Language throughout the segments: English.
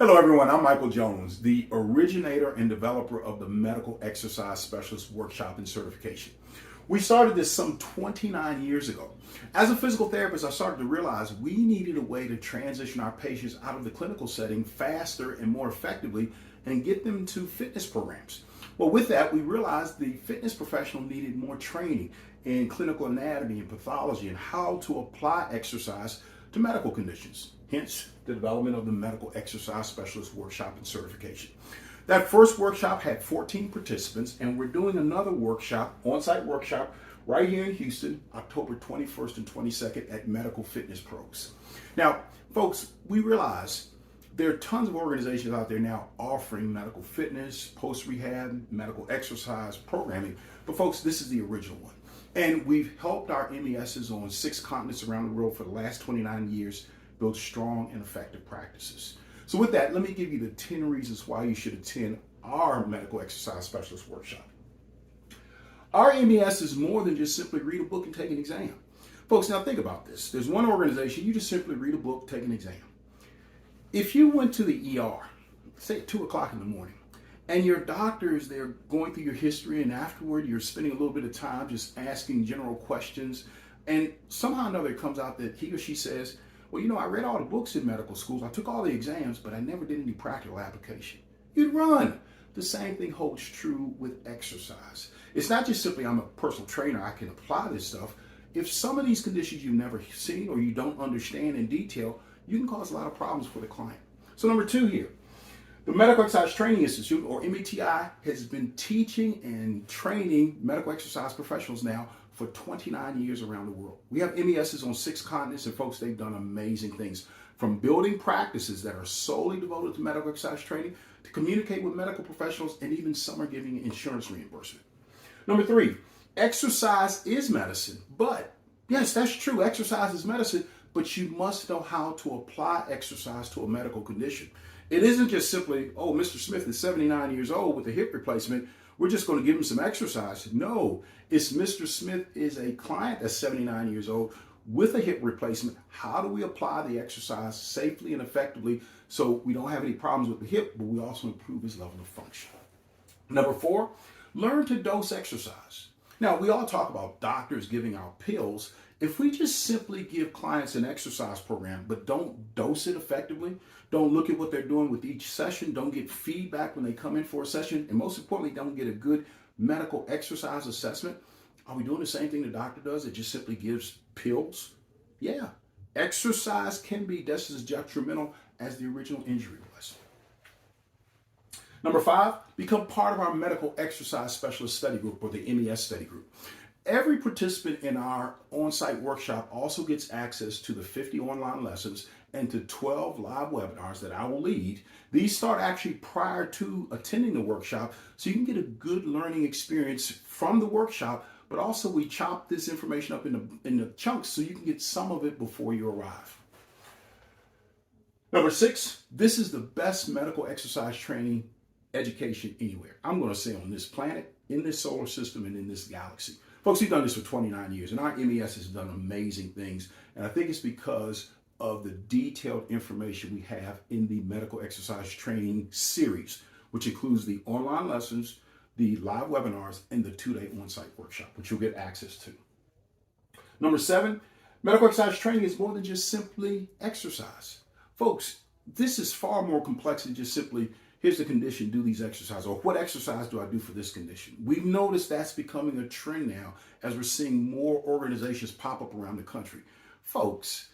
Hello, everyone. I'm Michael Jones, the originator and developer of the Medical Exercise Specialist Workshop and Certification. We started this some 29 years ago. As a physical therapist, I started to realize we needed a way to transition our patients out of the clinical setting faster and more effectively and get them to fitness programs. Well, with that, we realized the fitness professional needed more training in clinical anatomy and pathology and how to apply exercise to medical conditions. Hence, the development of the Medical Exercise Specialist Workshop and Certification. That first workshop had 14 participants, and we're doing another workshop, on-site workshop, right here in Houston, October 21st and 22nd at Medical Fitness Pros. Now, folks, we realize there are tons of organizations out there now offering medical fitness, post-rehab, medical exercise programming, but folks, this is the original one. And we've helped our MESs on 6 continents around the world for the last 29 years build strong and effective practices. So with that, let me give you the 10 reasons why you should attend our Medical Exercise Specialist Workshop. Our MES is more than just simply read a book and take an exam. Folks, now think about this. There's one organization, you just simply read a book, take an exam. If you went to the ER, say at 2 o'clock in the morning, and your doctor is there going through your history, and afterward you're spending a little bit of time just asking general questions, and somehow or another it comes out that he or she says, well, you know, I read all the books in medical schools, I took all the exams, but I never did any practical application. You'd run. The same thing holds true with exercise. It's not just simply I'm a personal trainer, I can apply this stuff. If some of these conditions you've never seen or you don't understand in detail, you can cause a lot of problems for the client. So number 2 here, the Medical Exercise Training Institute, or METI, has been teaching and training medical exercise professionals now for 29 years around the world. We have MESs on 6 continents, and folks, they've done amazing things, from building practices that are solely devoted to medical exercise training to communicate with medical professionals, and even some are giving insurance reimbursement. Number 3, exercise is medicine, but yes, that's true, exercise is medicine, but you must know how to apply exercise to a medical condition. It isn't just simply, oh, Mr. Smith is 79 years old with a hip replacement, we're just going to give him some exercise. No, it's Mr. Smith is a client that's 79 years old with a hip replacement. How do we apply the exercise safely and effectively so we don't have any problems with the hip, but we also improve his level of function? Number 4, learn to dose exercise. Now, we all talk about doctors giving out pills. If we just simply give clients an exercise program, but don't dose it effectively, don't look at what they're doing with each session, don't get feedback when they come in for a session, and most importantly, don't get a good medical exercise assessment, are we doing the same thing the doctor does? It just simply gives pills? Yeah. Exercise can be just as detrimental as the original injury was. Number 5, become part of our Medical Exercise Specialist Study Group, or the MES Study Group. Every participant in our on-site workshop also gets access to the 50 online lessons and to 12 live webinars that I will lead. These start actually prior to attending the workshop, so you can get a good learning experience from the workshop, but also we chop this information up in the chunks so you can get some of it before you arrive. Number 6, this is the best medical exercise training education anywhere. I'm going to say on this planet, in this solar system, and in this galaxy. Folks, we've done this for 29 years, and our MES has done amazing things, and I think it's because of the detailed information we have in the Medical Exercise Training series, which includes the online lessons, the live webinars, and the 2-day on-site workshop, which you'll get access to. Number 7, medical exercise training is more than just simply exercise. Folks, this is far more complex than just simply, here's the condition, do these exercises, or what exercise do I do for this condition? We've noticed that's becoming a trend now as we're seeing more organizations pop up around the country. Folks,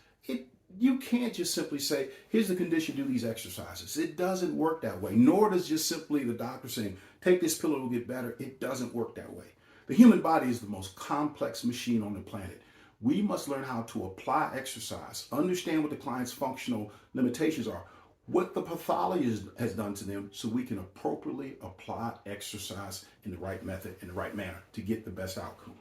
you can't just simply say, here's the condition, do these exercises. It doesn't work that way, nor does just simply the doctor saying, take this pill, it'll get better. It doesn't work that way. The human body is the most complex machine on the planet. We must learn how to apply exercise, understand what the client's functional limitations are, what the pathology has done to them, so we can appropriately apply exercise in the right method, in the right manner to get the best outcome.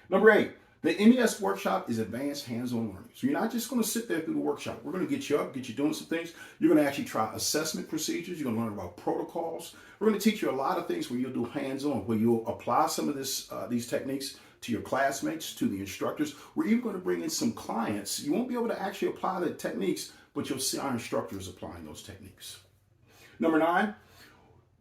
Number 8, the MES workshop is advanced hands-on learning. So you're not just going to sit there through the workshop. We're going to get you up, get you doing some things. You're going to actually try assessment procedures. You're going to learn about protocols. We're going to teach you a lot of things where you'll do hands-on, where you'll apply some of these techniques to your classmates, to the instructors. We're even going to bring in some clients. You won't be able to actually apply the techniques, but you'll see our instructors applying those techniques. Number 9,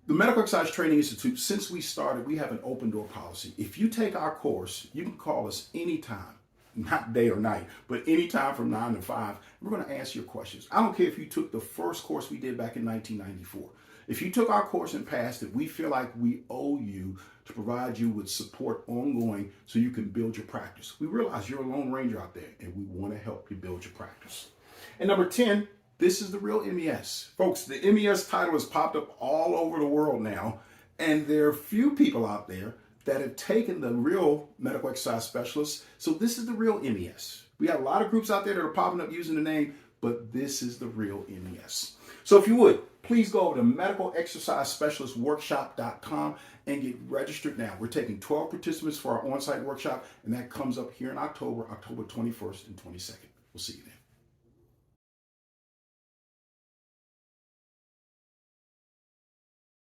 the Medical Exercise Training Institute, since we started, we have an open door policy. If you take our course, you can call us anytime, not day or night, but anytime from 9 to 5. We're going to ask your questions. I don't care if you took the first course we did back in 1994. If you took our course and passed it, we feel like we owe you to provide you with support ongoing so you can build your practice. We realize you're a lone ranger out there, and we want to help you build your practice. And number 10, this is the real MES. Folks, the MES title has popped up all over the world now, and there are few people out there that have taken the real medical exercise specialist. So this is the real MES. We got a lot of groups out there that are popping up using the name, but this is the real MES. So if you would, please go over to medicalexercisespecialistworkshop.com and get registered now. We're taking 12 participants for our on-site workshop, and that comes up here in October 21st and 22nd. We'll see you then.